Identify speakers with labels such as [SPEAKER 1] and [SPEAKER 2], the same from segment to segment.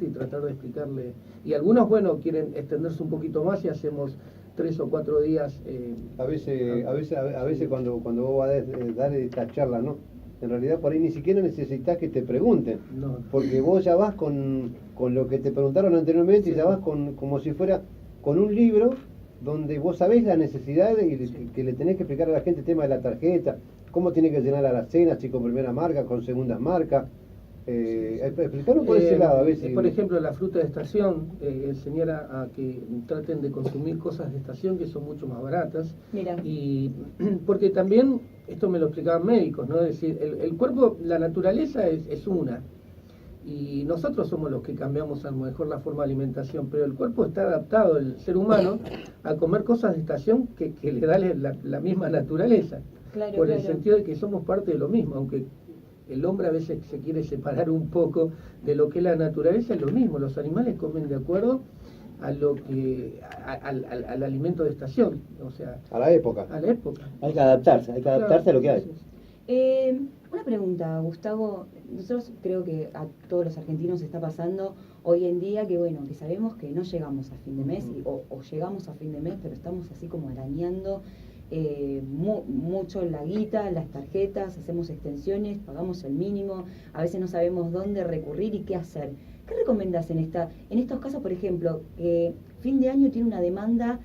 [SPEAKER 1] y tratar de explicarle. Y algunos, bueno, quieren extenderse un poquito más y hacemos 3 o 4 días.
[SPEAKER 2] A veces cuando vos vas a dar estas charlas, ¿no? En realidad por ahí ni siquiera necesitas que te pregunten,
[SPEAKER 1] No.
[SPEAKER 2] porque vos ya vas con lo que te preguntaron anteriormente,
[SPEAKER 1] Sí.
[SPEAKER 2] y ya vas como si fuera con un libro donde vos sabés la necesidad que le tenés que explicar a la gente el tema de la tarjeta, cómo tiene que llenar a las cenas, si con primera marca, con segundas marcas. Explicarlo por ese lado, a veces.
[SPEAKER 1] Por ejemplo, la fruta de estación, enseñar a que traten de consumir cosas de estación que son mucho más baratas.
[SPEAKER 3] Mira.
[SPEAKER 1] Y porque también, esto me lo explicaban médicos, ¿no? Es decir, el cuerpo, la naturaleza es una. Y nosotros somos los que cambiamos a lo mejor la forma de alimentación, pero el cuerpo está adaptado, el ser humano, a comer cosas de estación que le da la misma naturaleza.
[SPEAKER 3] Claro,
[SPEAKER 1] por el
[SPEAKER 3] claro.
[SPEAKER 1] sentido de que somos parte de lo mismo, aunque el hombre a veces se quiere separar un poco de lo que es la naturaleza, es lo mismo, los animales comen de acuerdo a lo que al alimento de estación, o sea,
[SPEAKER 2] a la época.
[SPEAKER 1] A la época.
[SPEAKER 2] Hay que adaptarse a lo que hay.
[SPEAKER 3] Una pregunta, Gustavo. Nosotros creo que a todos los argentinos está pasando hoy en día que, bueno, que sabemos que no llegamos a fin de mes, o llegamos a fin de mes, pero estamos así como arañando mucho la guita, las tarjetas, hacemos extensiones, pagamos el mínimo, a veces no sabemos dónde recurrir y qué hacer. ¿Qué recomendás en estos casos, por ejemplo, fin de año tiene una demanda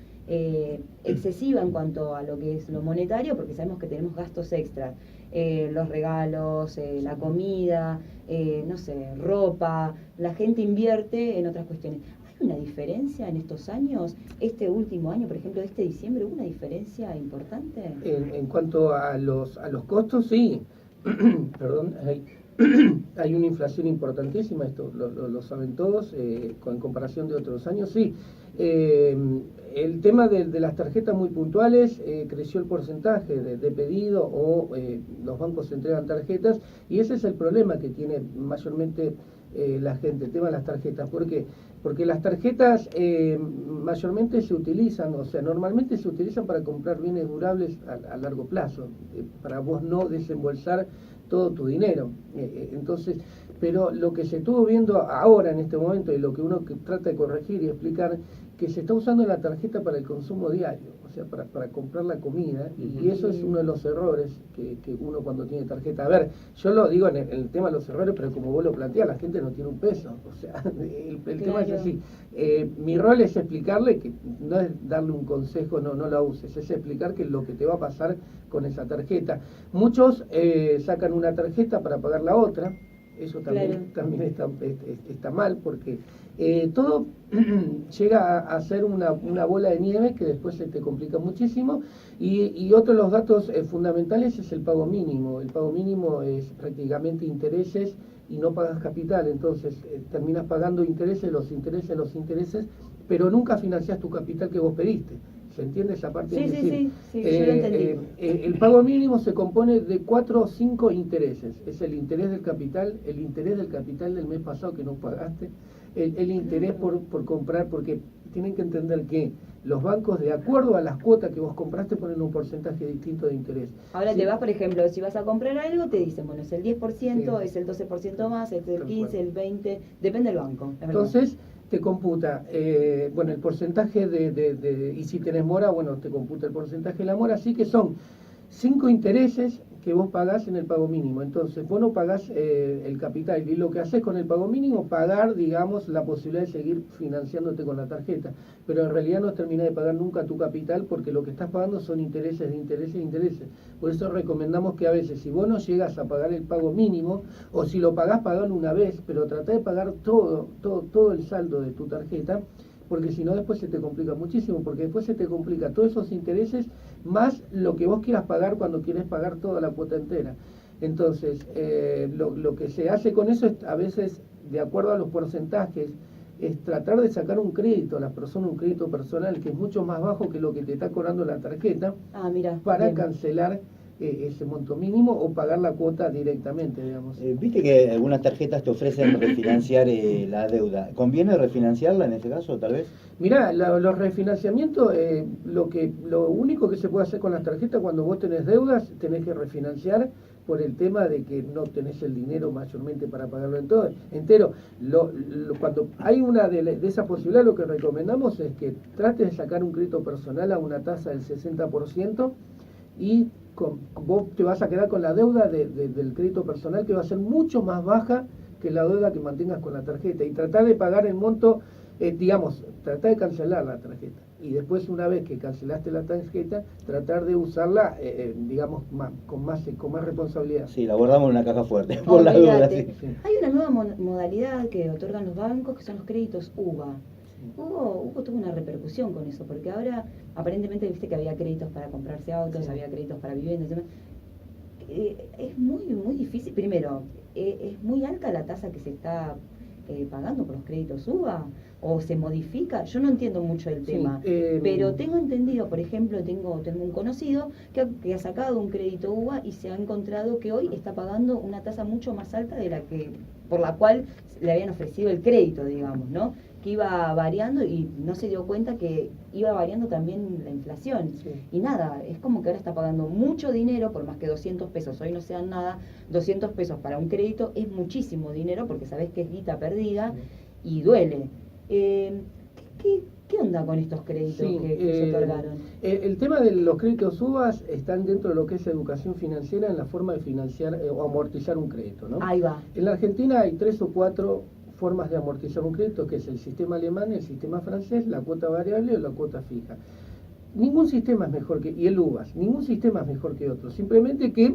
[SPEAKER 3] excesiva en cuanto a lo que es lo monetario, porque sabemos que tenemos gastos extras, los regalos, la comida, no sé, ropa, la gente invierte en otras cuestiones. ¿Hay una diferencia en estos años? Este último año, por ejemplo, este diciembre, ¿hubo una diferencia importante?
[SPEAKER 1] En cuanto a los costos, sí. Perdón, hay una inflación importantísima, esto lo saben todos, en comparación de otros años, sí. El tema de las tarjetas muy puntuales, creció el porcentaje de pedido o los bancos entregan tarjetas, y ese es el problema que tiene mayormente la gente, el tema de las tarjetas. ¿Por qué? Porque las tarjetas mayormente se utilizan, o sea, normalmente se utilizan para comprar bienes durables a largo plazo, para vos no desembolsar todo tu dinero. Entonces, pero lo que se estuvo viendo ahora en este momento, y lo que uno trata de corregir y explicar, que se está usando la tarjeta para el consumo diario, o sea, para comprar la comida, y eso es uno de los errores que uno cuando tiene tarjeta. A ver, yo lo digo en el tema de los errores, pero como vos lo planteás, la gente no tiene un peso, o sea, el tema es así. Mi rol es explicarle que no es darle un consejo, no la uses, es explicar que lo que te va a pasar con esa tarjeta. Muchos sacan una tarjeta para pagar la otra. Eso también está mal, porque todo llega a ser una bola de nieve que después se te complica muchísimo. Y otro de los datos fundamentales es el pago mínimo. El pago mínimo es prácticamente intereses y no pagas capital, entonces terminas pagando intereses, los intereses, pero nunca financias tu capital que vos pediste. ¿Se entiende esa parte?
[SPEAKER 3] Sí, yo lo entendí.
[SPEAKER 1] El pago mínimo se compone de 4 o 5 intereses. Es el interés del capital del mes pasado que no pagaste, el interés por comprar, porque tienen que entender que los bancos, de acuerdo a las cuotas que vos compraste, ponen un porcentaje distinto de interés.
[SPEAKER 3] Ahora te vas, por ejemplo, si vas a comprar algo, te dicen, bueno, es el 10%, es el 12% más, es el 15%, el 20%, depende del banco.
[SPEAKER 1] Entonces, te computa, bueno, el porcentaje y si tenés mora, bueno, te computa el porcentaje de la mora, así que son 5 intereses que vos pagás en el pago mínimo. Entonces, vos no pagás el capital, y lo que haces con el pago mínimo, pagar, digamos, la posibilidad de seguir financiándote con la tarjeta, pero en realidad no terminás de pagar nunca tu capital, porque lo que estás pagando son intereses de intereses de intereses. Por eso recomendamos que a veces, si vos no llegas a pagar el pago mínimo, o si lo pagás, pagalo una vez, pero tratá de pagar todo el saldo de tu tarjeta, porque si no después se te complica muchísimo, porque después se te complica todos esos intereses más lo que vos quieras pagar cuando quieres pagar toda la cuota entera. Entonces, lo que se hace con eso es, a veces, de acuerdo a los porcentajes, es tratar de sacar un crédito a la persona, un crédito personal que es mucho más bajo que lo que te está cobrando la tarjeta,
[SPEAKER 3] mira,
[SPEAKER 1] para
[SPEAKER 3] bien.
[SPEAKER 1] cancelar ese monto mínimo o pagar la cuota directamente, digamos.
[SPEAKER 4] Viste que algunas tarjetas te ofrecen refinanciar la deuda. ¿Conviene refinanciarla en ese caso, tal vez?
[SPEAKER 1] Mirá, los refinanciamientos, lo único que se puede hacer con las tarjetas cuando vos tenés deudas, tenés que refinanciar por el tema de que no tenés el dinero mayormente para pagarlo entero. Cuando hay una de esas posibilidades, lo que recomendamos es que trates de sacar un crédito personal a una tasa del 60% y vos te vas a quedar con la deuda del crédito personal, que va a ser mucho más baja que la deuda que mantengas con la tarjeta, y tratar de pagar el monto, tratar de cancelar la tarjeta, y después, una vez que cancelaste la tarjeta, tratar de usarla con más responsabilidad.
[SPEAKER 4] Sí, la guardamos en una caja fuerte por la duda. Sí.
[SPEAKER 3] Hay una nueva modalidad que otorgan los bancos, que son los créditos UVA. Hubo tuvo una repercusión con eso, porque ahora aparentemente viste que había créditos para comprarse autos, había créditos para viviendas, es muy difícil. Primero, es muy alta la tasa que se está pagando por los créditos UVA, o se modifica. Yo no entiendo mucho el tema, pero tengo entendido, por ejemplo, tengo un conocido que ha sacado un crédito UVA y se ha encontrado que hoy está pagando una tasa mucho más alta de por la cual le habían ofrecido el crédito, digamos, ¿no? Que iba variando, y no se dio cuenta que iba variando también la inflación.
[SPEAKER 1] Sí.
[SPEAKER 3] Y nada, es como que ahora está pagando mucho dinero, por más que 200 pesos hoy no sean nada. 200 pesos para un crédito es muchísimo dinero, porque sabés que es guita perdida, y duele. ¿Qué onda con estos créditos que se otorgaron?
[SPEAKER 1] El tema de los créditos UVA están dentro de lo que es educación financiera, en la forma de financiar o amortizar un crédito, ¿no?
[SPEAKER 3] Ahí va.
[SPEAKER 1] En la Argentina hay 3 o 4 formas de amortizar un crédito, que es el sistema alemán, el sistema francés, la cuota variable o la cuota fija. Ningún sistema es mejor y el UVAS, ningún sistema es mejor que otro, simplemente que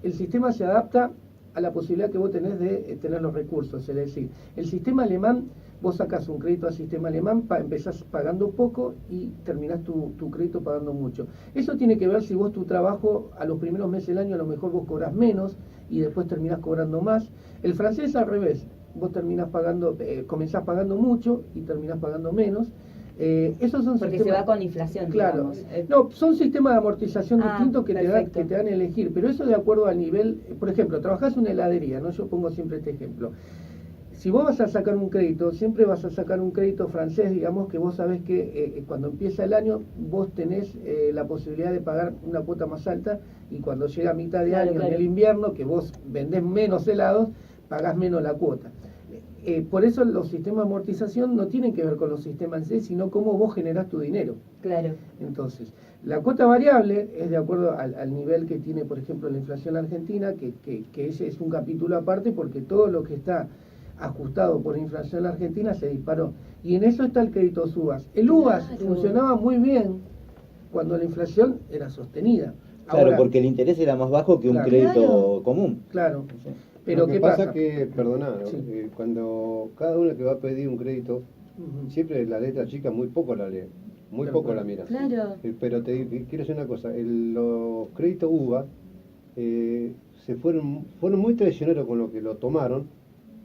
[SPEAKER 1] el sistema se adapta a la posibilidad que vos tenés de tener los recursos. Es decir, el sistema alemán, vos sacás un crédito al sistema alemán, empezás pagando poco y terminás tu crédito pagando mucho. Eso tiene que ver si vos tu trabajo, a los primeros meses del año, a lo mejor vos cobrás menos y después terminás cobrando más. El francés al revés, vos terminás comenzás pagando mucho y terminás pagando menos. Esos son
[SPEAKER 3] porque
[SPEAKER 1] sistemas,
[SPEAKER 3] se va con inflación,
[SPEAKER 1] claro,
[SPEAKER 3] digamos.
[SPEAKER 1] no, son sistemas de amortización distintos que
[SPEAKER 3] perfecto.
[SPEAKER 1] te dan a elegir, pero eso de acuerdo al nivel. Por ejemplo, trabajás en una heladería, ¿no? Yo pongo siempre este ejemplo. Si vos vas a sacar un crédito, siempre vas a sacar un crédito francés, digamos, que vos sabés que cuando empieza el año vos tenés la posibilidad de pagar una cuota más alta, y cuando llega a mitad de año, en el invierno, que vos vendés menos helados, pagás menos la cuota. Por eso los sistemas de amortización no tienen que ver con los sistemas en sí, sino cómo vos generás tu dinero.
[SPEAKER 3] Claro.
[SPEAKER 1] Entonces, la cuota variable es de acuerdo al nivel que tiene, por ejemplo, la inflación argentina, que ese es un capítulo aparte, porque todo lo que está ajustado por inflación argentina se disparó. Y en eso está el crédito UVAS. El UVAS funcionaba muy bien cuando la inflación era sostenida.
[SPEAKER 4] Claro,
[SPEAKER 1] Ahora,
[SPEAKER 4] porque el interés era más bajo que un crédito común.
[SPEAKER 1] Claro. Pero
[SPEAKER 2] lo que
[SPEAKER 1] ¿qué
[SPEAKER 2] pasa? Que, perdona,
[SPEAKER 1] Sí.
[SPEAKER 2] Cuando cada uno que va a pedir un crédito, siempre la letra chica muy poco la lee, muy poco la mira.
[SPEAKER 3] Claro.
[SPEAKER 2] Pero quiero decir una cosa, los créditos UVA fueron muy traicioneros con lo que lo tomaron,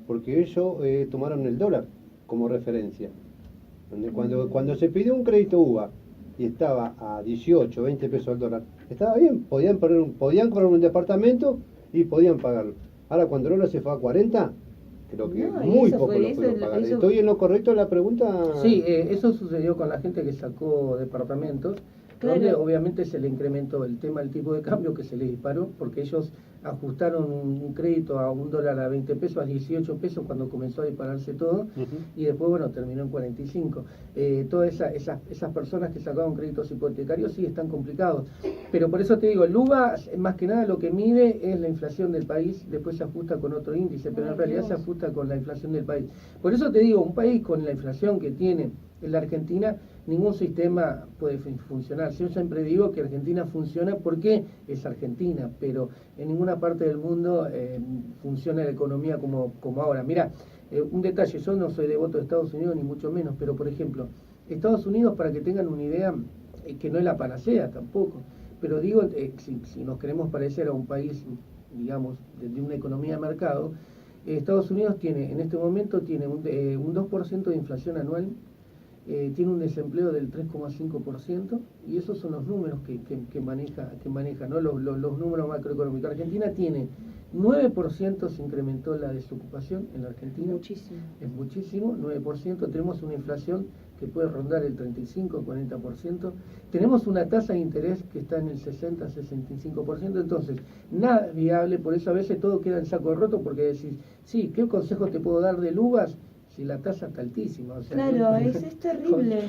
[SPEAKER 2] porque ellos tomaron el dólar como referencia. Cuando se pidió un crédito UVA y estaba a 18, 20 pesos el dólar, estaba bien, podían comprar un departamento y podían pagarlo. Ahora, cuando el dólar se fue a 40, creo que muy poco lo pudieron pagar. ¿Estoy en lo correcto la pregunta?
[SPEAKER 1] Sí, eso sucedió con la gente que sacó departamentos, donde obviamente se le incrementó el tipo de cambio, que se le disparó, porque ellos ajustaron un crédito a $1 a 20 pesos, a 18 pesos cuando comenzó a dispararse todo, y después, bueno, terminó en 45. Todas esas personas que sacaron créditos hipotecarios sí están complicados. Pero por eso te digo, el UVA, más que nada lo que mide es la inflación del país, después se ajusta con otro índice, pero en realidad se ajusta con la inflación del país. Por eso te digo, un país con la inflación que tiene en la Argentina, ningún sistema puede funcionar. Yo siempre digo que Argentina funciona porque es Argentina, pero en ninguna parte del mundo funciona la economía como ahora. Mira, un detalle, yo no soy devoto de Estados Unidos ni mucho menos, pero por ejemplo, Estados Unidos, para que tengan una idea, que no es la panacea tampoco, pero digo, si nos queremos parecer a un país, digamos, de una economía de mercado, Estados Unidos en este momento tiene un 2% de inflación anual, tiene un desempleo del 3,5%, y esos son los números que maneja, ¿no? Los números macroeconómicos. Argentina tiene 9% se incrementó la desocupación en la Argentina.
[SPEAKER 3] Muchísimo.
[SPEAKER 1] Es muchísimo, 9%. Tenemos una inflación que puede rondar el 35-40%. Tenemos una tasa de interés que está en el 60-65%. Entonces, nada es viable, por eso a veces todo queda en saco roto, porque decís, sí, ¿qué consejo te puedo dar de uvas? Si la tasa está altísima. O sea,
[SPEAKER 3] Claro, es terrible.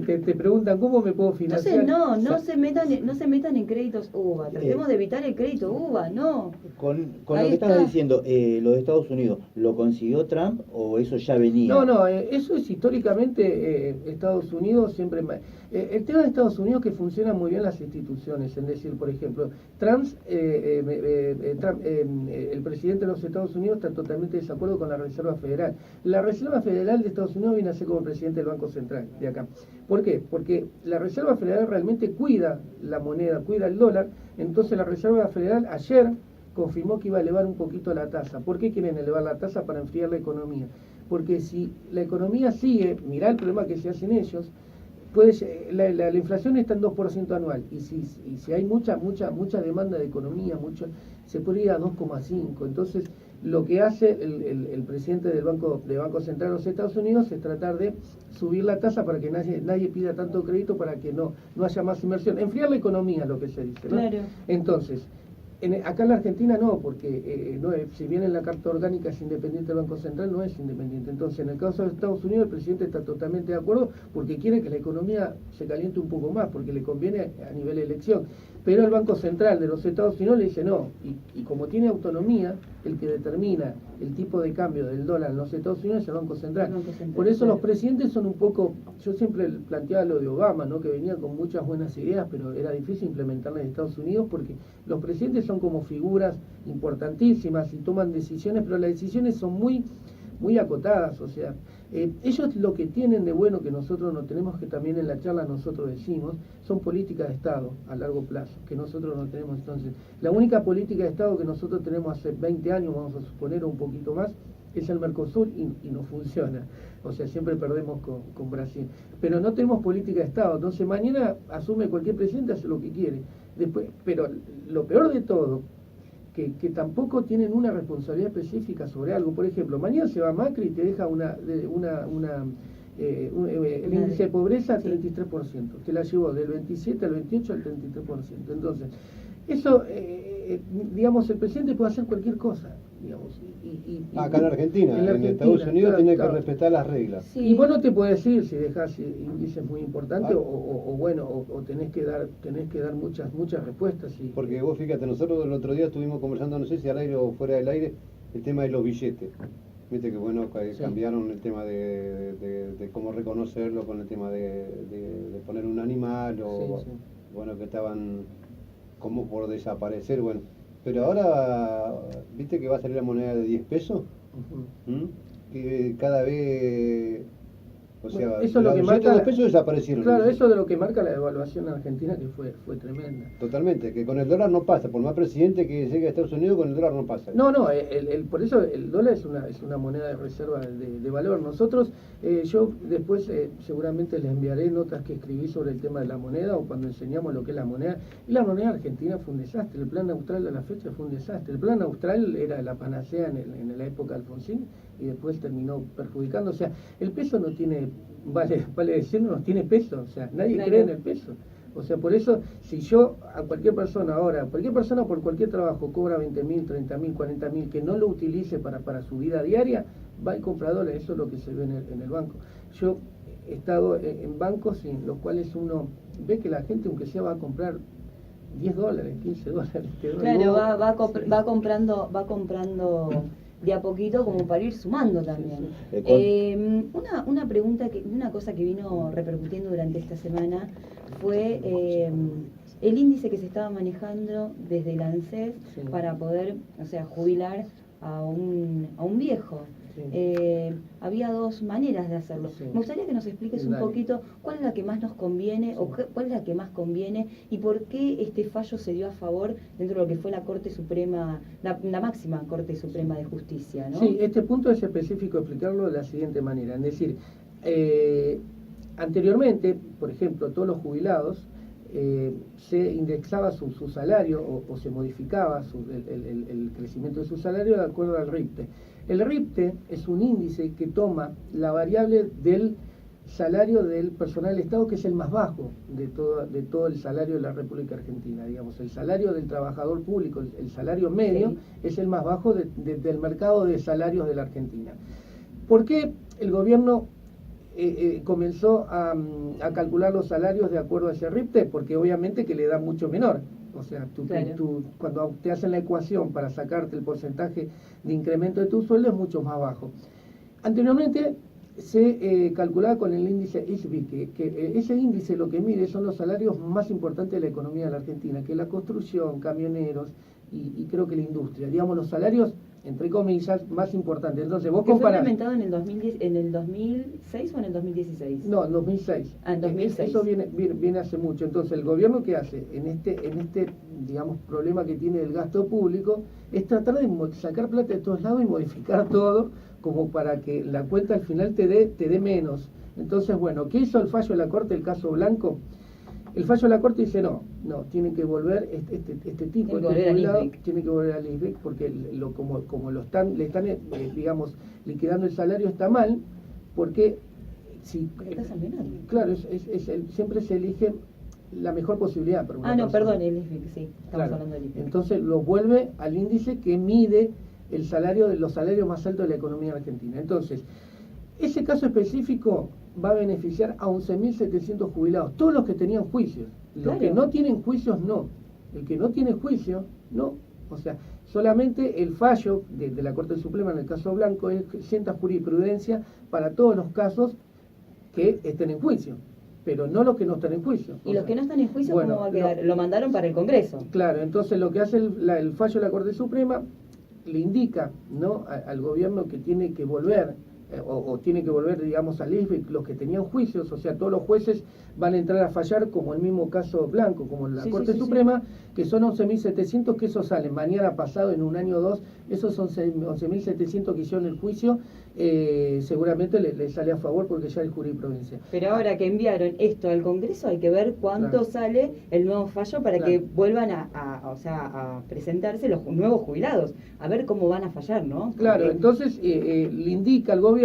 [SPEAKER 1] Te preguntan, ¿cómo me puedo financiar?
[SPEAKER 3] Entonces no se metan en créditos UVA. Tratemos de evitar el crédito UVA, no.
[SPEAKER 4] Con lo
[SPEAKER 3] Ahí
[SPEAKER 4] que estabas
[SPEAKER 3] está.
[SPEAKER 4] diciendo, lo de Estados Unidos, ¿lo consiguió Trump o eso ya venía?
[SPEAKER 1] No, eso es históricamente Estados Unidos siempre... el tema de Estados Unidos es que funcionan muy bien las instituciones, es decir, por ejemplo, el presidente de los Estados Unidos está totalmente de desacuerdo con la Reserva Federal. La Reserva Federal de Estados Unidos viene a ser como el presidente del Banco Central de acá. ¿Por qué? Porque la Reserva Federal realmente cuida la moneda, cuida el dólar. Entonces la Reserva Federal ayer confirmó que iba a elevar un poquito la tasa. ¿Por qué quieren elevar la tasa? Para enfriar la economía. Porque si la economía sigue, mirá el problema que se hacen ellos, la inflación está en 2% anual, y si hay mucha demanda de economía, se puede ir a 2,5. Entonces, lo que hace el presidente del Banco Central de los Estados Unidos es tratar de subir la tasa para que nadie pida tanto crédito, para que no haya más inversión. Enfriar la economía, lo que se dice, ¿no?
[SPEAKER 3] Claro.
[SPEAKER 1] Entonces, acá en la Argentina no, porque si bien en la Carta Orgánica es independiente el Banco Central, no es independiente. Entonces, en el caso de Estados Unidos, el presidente está totalmente de acuerdo, porque quiere que la economía se caliente un poco más, porque le conviene a nivel de elección. Pero el Banco Central de los Estados Unidos le dice no, y como tiene autonomía, el que determina el tipo de cambio del dólar en los Estados Unidos es el Banco Central. Por eso los presidentes son un poco, yo siempre planteaba lo de Obama, ¿no? Que venía con muchas buenas ideas, pero era difícil implementarlas en Estados Unidos, porque los presidentes son como figuras importantísimas y toman decisiones, pero las decisiones son muy acotadas. O sea, ellos lo que tienen de bueno, que nosotros no tenemos, que también en la charla nosotros decimos, son políticas de Estado a largo plazo, que nosotros no tenemos. Entonces, la única política de Estado que nosotros tenemos hace 20 años, vamos a suponer, un poquito más, es el Mercosur, y no funciona. O sea, siempre perdemos con Brasil. Pero no tenemos política de Estado. Entonces, mañana asume cualquier presidente, hace lo que quiere. Después, pero lo peor de todo, que tampoco tienen una responsabilidad específica sobre algo. Por ejemplo, mañana se va Macri y te deja el índice de pobreza al 33%, que la llevó del 27 al 28 al 33%. Entonces, eso, digamos, el presidente puede hacer cualquier cosa, digamos.
[SPEAKER 2] Acá en Argentina, en Estados Unidos, tiene que respetar las reglas.
[SPEAKER 3] Sí.
[SPEAKER 1] Y vos no te puedes decir si dejas índices muy importantes, o tenés que dar muchas respuestas.
[SPEAKER 2] Porque vos fíjate, nosotros el otro día estuvimos conversando, no sé si al aire o fuera del aire, el tema de los billetes. Viste que bueno, cambiaron el tema de cómo reconocerlo, con el tema de poner un animal, bueno, que estaban como por desaparecer, bueno. Pero ahora, ¿viste que va a salir la moneda de 10 pesos? Que cada vez... O sea,
[SPEAKER 1] bueno, eso es lo que marca,
[SPEAKER 2] 10 pesos desaparecieron.
[SPEAKER 1] Claro, eso es lo que marca la devaluación argentina, que fue tremenda.
[SPEAKER 2] Totalmente, que con el dólar no pasa. Por más presidente que llegue a Estados Unidos, con el dólar no pasa.
[SPEAKER 1] No, por eso el dólar es una moneda de reserva de valor. Nosotros, yo después seguramente les enviaré notas que escribí sobre el tema de la moneda, o cuando enseñamos lo que es la moneda. Y la moneda argentina fue un desastre. El plan austral a la fecha fue un desastre. El plan austral era la panacea en la época de Alfonsín, y después terminó perjudicando. O sea, el peso no tiene, vale decirlo, no tiene peso. O sea, nadie cree en el peso. O sea, por eso, si yo a cualquier persona por cualquier trabajo cobra 20.000, 30.000, 40.000, que no lo utilice para su vida diaria, va y compra dólares. Eso es lo que se ve en el banco. Yo he estado en bancos en los cuales uno ve que la gente, aunque sea, va a comprar $10, $15.
[SPEAKER 3] Claro, va comprando de a poquito, como para ir sumando también. Una pregunta, una cosa que vino repercutiendo durante esta semana fue el índice que se estaba manejando desde el ANSES para poder, o sea, jubilar a un viejo. Había dos maneras de hacerlo. Me gustaría que nos expliques un poquito cuál es la que más nos conviene, o cuál es la que más conviene, y por qué este fallo se dio a favor dentro de lo que fue la Corte Suprema, la máxima Corte Suprema de Justicia, ¿no?
[SPEAKER 1] Sí, este punto es específico explicarlo de la siguiente manera. Es decir, Anteriormente, por ejemplo, todos los jubilados, se indexaba su salario o se modificaba el crecimiento de su salario de acuerdo al RIPTE. El RIPTE es un índice que toma la variable del salario del personal del Estado, que es el más bajo de todo el salario de la República Argentina. Digamos, el salario del trabajador público, el salario medio, sí, es el más bajo del mercado de salarios de la Argentina. ¿Por qué el gobierno comenzó a calcular los salarios de acuerdo a ese RIPTE? Porque obviamente que le da mucho menor. O sea, claro, cuando te hacen la ecuación para sacarte el porcentaje de incremento de tu sueldo es mucho más bajo. Anteriormente se calculaba con el índice ISBI, que ese índice lo que mide son los salarios más importantes de la economía de la Argentina, que es la construcción, camioneros y creo que la industria. Digamos, los salarios, entre comillas, más importantes. Entonces, vos comparás...
[SPEAKER 3] ¿Fue implementado en el 2006 o en el 2016?
[SPEAKER 1] No, en 2006.
[SPEAKER 3] Ah, en 2006.
[SPEAKER 1] Eso viene hace mucho. Entonces, el gobierno, ¿qué hace? En este, digamos, problema que tiene el gasto público, es tratar de sacar plata de todos lados y modificar todo, como para que la cuenta al final te dé menos. Entonces, bueno, ¿qué hizo el fallo de la Corte, el caso Blanco? El fallo de la Corte dice no, tienen que volver este tipo de jubilado, tiene que volver al ISBIC, porque como le están digamos, liquidando el salario está mal, porque si claro, siempre se elige la mejor posibilidad para una persona.
[SPEAKER 3] Perdón, el ISBIC, sí, estamos hablando del ISBIC.
[SPEAKER 1] Entonces lo vuelve al índice que mide el salario de los salarios más altos de la economía argentina. Entonces, ese caso específico va a beneficiar a 11.700 jubilados, todos los que tenían juicios. Los que no tienen juicios, no. El que no tiene juicio, no. O sea, solamente el fallo de la Corte Suprema en el caso Blanco es que sienta jurisprudencia para todos los casos que estén en juicio, pero no los que no están en juicio.
[SPEAKER 3] ¿Y los que no están en juicio cómo va a quedar? Lo mandaron para el Congreso.
[SPEAKER 1] Claro, entonces lo que hace el fallo de la Corte Suprema le indica, ¿no?, al gobierno que tiene que volver o tiene que volver, digamos, al ISBIC los que tenían juicios. O sea, todos los jueces van a entrar a fallar, como el mismo caso Blanco, como en la Corte Suprema, que son 11.700, que esos salen mañana, pasado, en un año o dos, esos 11.700 que hicieron el juicio, seguramente le sale a favor porque ya hay jurisprudencia.
[SPEAKER 3] Pero ahora que enviaron esto al Congreso, hay que ver cuánto sale el nuevo fallo para que vuelvan a presentarse los nuevos jubilados, a ver cómo van a fallar, ¿no?
[SPEAKER 1] Claro, entonces le indica al gobierno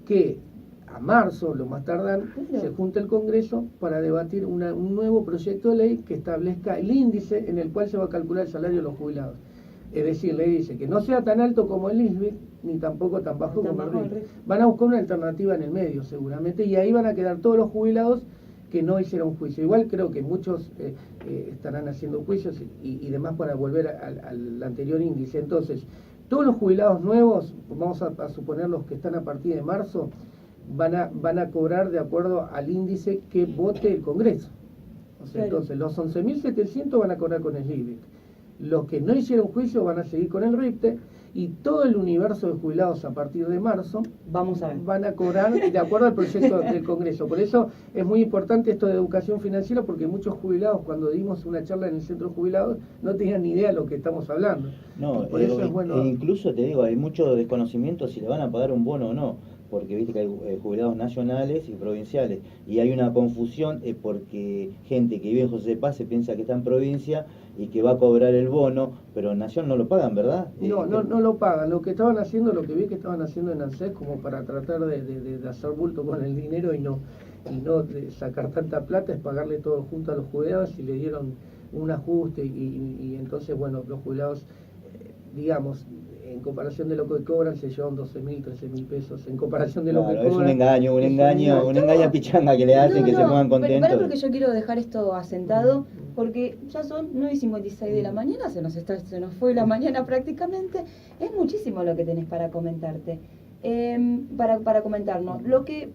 [SPEAKER 1] que a marzo, lo más tardar, se junta el Congreso para debatir un nuevo proyecto de ley que establezca el índice en el cual se va a calcular el salario de los jubilados. Es decir, le dice que no sea tan alto como el ISBIC, ni tampoco tan bajo como el RIC. Van a buscar una alternativa en el medio, seguramente, y ahí van a quedar todos los jubilados que no hicieron juicio. Igual creo que muchos estarán haciendo juicios y demás para volver al anterior índice. Entonces, todos los jubilados nuevos, vamos a suponer los que están a partir de marzo, van a cobrar de acuerdo al índice que vote el Congreso. O sea, entonces los 11.700 van a cobrar con el ISBIC. Los que no hicieron juicio van a seguir con el RIPTE, y todo el universo de jubilados a partir de marzo van a cobrar de acuerdo al proyecto del Congreso. Por eso es muy importante esto de educación financiera, porque muchos jubilados, cuando dimos una charla en el centro de jubilados, no tenían ni idea de lo que estamos hablando.
[SPEAKER 4] No,
[SPEAKER 1] por eso es bueno.
[SPEAKER 4] Incluso te digo, hay mucho desconocimiento si le van a pagar un bono o no, porque viste que hay jubilados nacionales y provinciales, y hay una confusión porque gente que vive en José Paz se piensa que está en provincia y que va a cobrar el bono, pero en Nación no lo pagan, ¿verdad?
[SPEAKER 1] No lo pagan. Lo que estaban haciendo, lo que vi que estaban haciendo en ANSES, como para tratar de hacer bulto con el dinero y no de sacar tanta plata, es pagarle todo junto a los jubilados, y le dieron un ajuste y entonces, bueno, los jubilados, digamos, en comparación de lo que cobran, se llevan 12.000, 13.000 pesos, en comparación de lo que cobran.
[SPEAKER 4] Es un engaño a pichanga que le hacen que se pongan contentos.
[SPEAKER 3] Pero porque yo quiero dejar esto asentado, porque ya son 9:56 de la mañana, se nos fue la mañana prácticamente. Es muchísimo lo que tenés para comentarte, para comentarnos. Lo que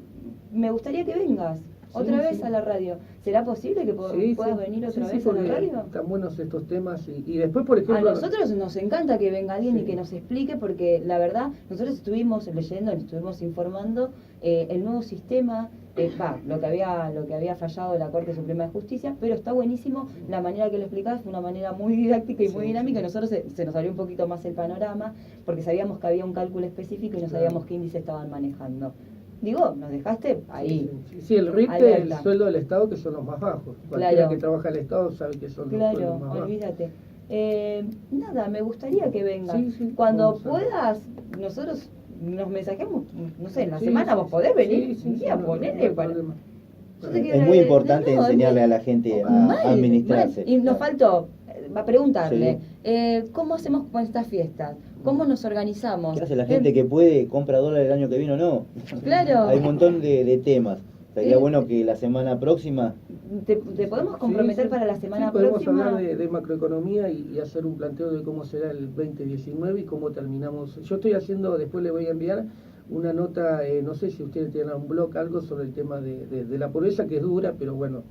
[SPEAKER 3] me gustaría que vengas otra vez a la radio. ¿Será posible que puedas venir otra vez a la radio?
[SPEAKER 1] Están buenos estos temas y después, por ejemplo...
[SPEAKER 3] A nosotros nos encanta que venga alguien y que nos explique, porque la verdad, nosotros estuvimos leyendo, estuvimos informando el nuevo sistema, lo que había fallado la Corte Suprema de Justicia, pero está buenísimo la manera que lo explicabas, fue una manera muy didáctica y muy dinámica. Nosotros se nos abrió un poquito más el panorama, porque sabíamos que había un cálculo específico y no sabíamos qué índice estaban manejando. digo, nos dejaste ahí.
[SPEAKER 1] Sí, el RIT es el
[SPEAKER 3] Alerta.
[SPEAKER 1] sueldo del Estado, que son los más bajos. Cualquiera
[SPEAKER 3] Claro.
[SPEAKER 1] que trabaja en el Estado sabe que son los
[SPEAKER 3] Claro,
[SPEAKER 1] sueldos más bajos.
[SPEAKER 3] olvídate. Nada, me gustaría que vengas.
[SPEAKER 1] Sí, sí,
[SPEAKER 3] Cuando
[SPEAKER 1] vamos a-
[SPEAKER 3] puedas, nosotros nos mensajeamos, no sé, en la
[SPEAKER 1] Sí,
[SPEAKER 3] semana
[SPEAKER 1] sí,
[SPEAKER 3] vos podés venir
[SPEAKER 1] sí, sí,
[SPEAKER 3] un día,
[SPEAKER 1] sí, no,
[SPEAKER 3] ponele
[SPEAKER 1] no hay
[SPEAKER 3] para...
[SPEAKER 1] problema.
[SPEAKER 3] Yo te quiero
[SPEAKER 4] Es muy
[SPEAKER 3] agradecer.
[SPEAKER 4] importante
[SPEAKER 3] No,
[SPEAKER 4] enseñarle
[SPEAKER 3] es
[SPEAKER 4] a la gente a
[SPEAKER 3] mal,
[SPEAKER 4] administrarse.
[SPEAKER 3] mal. Y nos faltó preguntarle,
[SPEAKER 4] Sí.
[SPEAKER 3] ¿cómo hacemos con estas fiestas? ¿Cómo nos organizamos?
[SPEAKER 4] ¿Qué hace la gente que puede, compra dólares el año que viene o no?
[SPEAKER 3] Claro.
[SPEAKER 4] Hay un montón de temas. Sería
[SPEAKER 3] Sí.
[SPEAKER 4] bueno que la semana próxima...
[SPEAKER 3] ¿Te podemos comprometer
[SPEAKER 1] Sí, sí.
[SPEAKER 3] para la semana
[SPEAKER 1] Sí, podemos
[SPEAKER 3] próxima?
[SPEAKER 1] hablar de macroeconomía y hacer un planteo de cómo será el 2019 y cómo terminamos. Yo estoy haciendo, después le voy a enviar una nota, no sé si ustedes tienen un blog, algo sobre el tema de la pobreza, que es dura, pero bueno,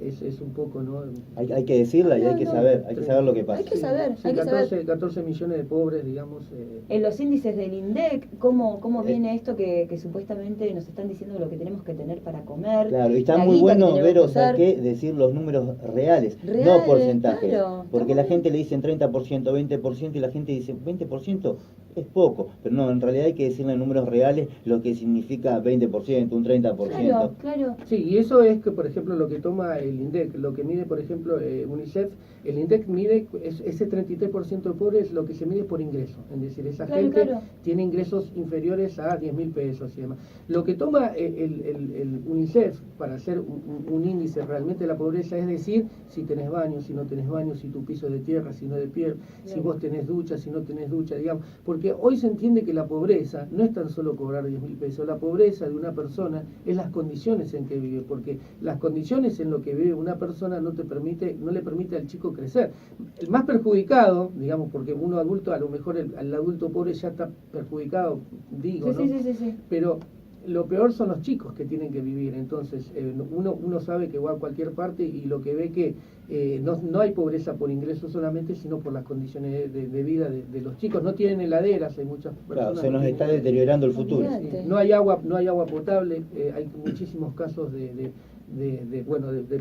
[SPEAKER 1] es un poco, ¿no?
[SPEAKER 4] Hay que decirla y hay que
[SPEAKER 3] No,
[SPEAKER 4] saber, hay que saber lo que pasa.
[SPEAKER 3] Hay que saber,
[SPEAKER 1] Sí,
[SPEAKER 3] hay que
[SPEAKER 1] 14,
[SPEAKER 3] saber.
[SPEAKER 1] 14 millones de pobres, digamos.
[SPEAKER 3] En los índices del INDEC, ¿cómo
[SPEAKER 4] Eh.
[SPEAKER 3] viene esto que supuestamente nos están diciendo lo que tenemos que tener para comer?
[SPEAKER 4] Claro, y está
[SPEAKER 3] la
[SPEAKER 4] muy
[SPEAKER 3] guita que
[SPEAKER 4] bueno,
[SPEAKER 3] tenemos
[SPEAKER 4] Vero,
[SPEAKER 3] que usar?
[SPEAKER 4] ¿sabes qué? Decir los números reales,
[SPEAKER 3] Reales,
[SPEAKER 4] no porcentajes.
[SPEAKER 3] claro,
[SPEAKER 4] Porque
[SPEAKER 3] está
[SPEAKER 4] la
[SPEAKER 3] muy
[SPEAKER 4] gente le dicen 30%, 20% y la gente dice 20% es poco. Pero no, en realidad hay que decirle en números reales lo que significa 20%, un 30%.
[SPEAKER 3] Claro, claro.
[SPEAKER 1] Sí, y eso es que, por ejemplo, lo que toma el INDEC, lo que mide, por ejemplo, UNICEF, el INDEC mide, ese 33% de pobres, lo que se mide por ingreso, es decir, esa
[SPEAKER 3] Claro,
[SPEAKER 1] gente
[SPEAKER 3] claro.
[SPEAKER 1] tiene ingresos inferiores a 10.000 pesos y demás. Lo que toma el UNICEF para hacer un índice realmente de la pobreza es decir, si tenés baño, si no tenés baño, si tu piso es de tierra, si no de piel, si
[SPEAKER 3] Claro.
[SPEAKER 1] vos tenés ducha, si no tenés ducha, digamos, porque hoy se entiende que la pobreza no es tan solo cobrar 10.000 pesos, la pobreza de una persona es las condiciones en que vive, porque las condiciones en lo que vive una persona no le permite al chico crecer. El más perjudicado, digamos, porque uno adulto, a lo mejor el adulto pobre ya está perjudicado, digo,
[SPEAKER 3] Sí,
[SPEAKER 1] ¿no?
[SPEAKER 3] sí.
[SPEAKER 1] Pero lo peor son los chicos que tienen que vivir, entonces uno sabe que va a cualquier parte y lo que ve que no hay pobreza por ingresos solamente, sino por las condiciones de vida de los chicos. No tienen heladeras, hay muchas personas.
[SPEAKER 4] Claro, se nos
[SPEAKER 1] que
[SPEAKER 4] está
[SPEAKER 1] tienen-
[SPEAKER 4] deteriorando el futuro.
[SPEAKER 3] Olvídate.
[SPEAKER 1] no hay agua potable, hay muchísimos casos de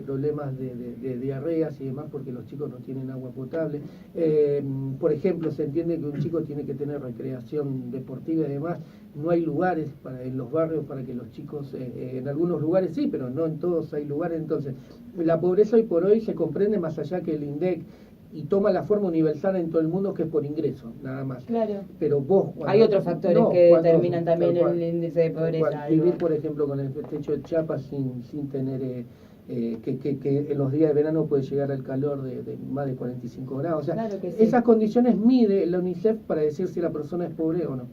[SPEAKER 1] problemas de diarreas y demás porque los chicos no tienen agua potable. Por ejemplo, se entiende que un chico tiene que tener recreación deportiva y demás. No hay lugares en los barrios para que los chicos, en algunos lugares sí, pero no en todos hay lugares. Entonces, la pobreza hoy por hoy se comprende más allá que el INDEC y toma la forma universal en todo el mundo, que es por ingreso, nada más.
[SPEAKER 3] Claro.
[SPEAKER 1] Pero vos...
[SPEAKER 3] Hay otros factores que determinan también
[SPEAKER 1] tal cual,
[SPEAKER 3] el índice de
[SPEAKER 1] tal
[SPEAKER 3] pobreza,
[SPEAKER 1] cual.
[SPEAKER 3] digo.
[SPEAKER 1] Vivir, por ejemplo, con el techo de chapa sin tener... que en los días de verano puede llegar al calor de más de 45 grados. O sea,
[SPEAKER 3] Claro que sí.
[SPEAKER 1] esas condiciones mide la UNICEF para decir si la persona es pobre o no.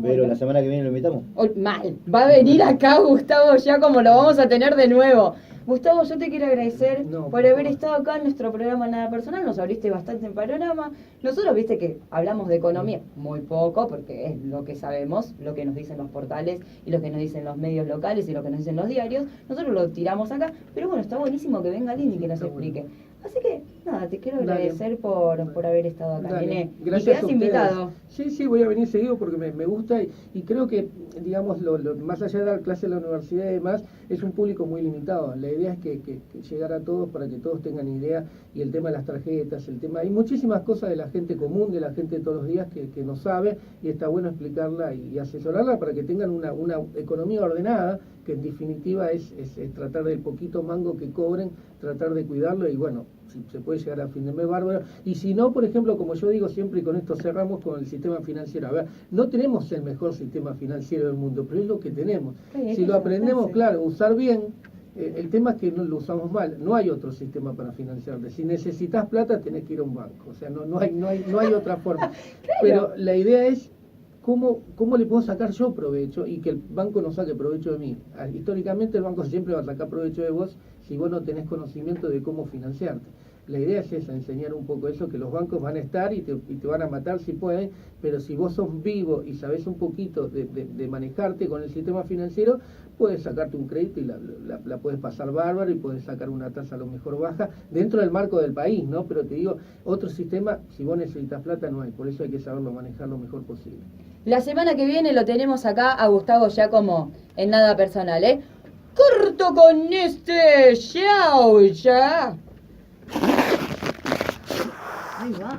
[SPEAKER 4] Pero la semana que viene lo invitamos.
[SPEAKER 3] Mal. Va a venir acá Gustavo ya como lo vamos a tener de nuevo. Gustavo, yo te quiero agradecer
[SPEAKER 1] No,
[SPEAKER 3] por
[SPEAKER 1] por
[SPEAKER 3] haber
[SPEAKER 1] favor.
[SPEAKER 3] estado acá en nuestro programa Nada Personal. Nos abriste bastante en panorama. Nosotros, viste que hablamos de economía muy poco, porque es lo que sabemos, lo que nos dicen los portales y lo que nos dicen los medios locales y lo que nos dicen los diarios. Nosotros lo tiramos acá, pero bueno, está buenísimo que venga alguien y que nos
[SPEAKER 1] Está bueno.
[SPEAKER 3] explique. Así que, nada, te quiero
[SPEAKER 1] Dale.
[SPEAKER 3] agradecer por haber estado acá,
[SPEAKER 1] Dale,
[SPEAKER 3] nene. Y
[SPEAKER 1] gracias
[SPEAKER 3] quedás
[SPEAKER 1] a ustedes.
[SPEAKER 3] invitado.
[SPEAKER 1] Sí, voy a venir seguido porque me gusta y creo que, digamos, más allá de dar clase en la universidad y demás, es un público muy limitado. La idea es que llegar a todos para que todos tengan idea, y el tema de las tarjetas, hay muchísimas cosas de la gente común, de la gente de todos los días que no sabe, y está bueno explicarla y asesorarla para que tengan una economía ordenada, que en definitiva es tratar del poquito mango que cobren, tratar de cuidarlo y bueno, si se puede llegar a fin de mes, bárbaro. Y si no, por ejemplo, como yo digo siempre, y con esto cerramos con el sistema financiero. A ver, no tenemos el mejor sistema financiero del mundo, pero es lo que tenemos.
[SPEAKER 3] Sí, hay
[SPEAKER 1] Si
[SPEAKER 3] que
[SPEAKER 1] lo aprendemos,
[SPEAKER 3] adaptarse.
[SPEAKER 1] claro, a usar bien, el tema es que no lo usamos mal. No hay otro sistema para financiarte. Si necesitas plata, tenés que ir a un banco. O sea, no hay otra forma. Pero la idea es ¿cómo le puedo sacar yo provecho y que el banco no saque provecho de mí? Históricamente el banco siempre va a sacar provecho de vos si vos no tenés conocimiento de cómo financiarte. La idea es esa, enseñar un poco eso, que los bancos van a estar y te van a matar si pueden, pero si vos sos vivo y sabés un poquito de manejarte con el sistema financiero, puedes sacarte un crédito y la puedes pasar bárbaro y puedes sacar una tasa a lo mejor baja dentro del marco del país, ¿no? Pero te digo, otro sistema, si vos necesitas plata, no hay, por eso hay que saberlo manejar lo mejor posible.
[SPEAKER 3] La semana que viene lo tenemos acá a Gustavo Giacomo en Nada Personal, ¿eh? Corto con este. Chao, ya. Ahí va.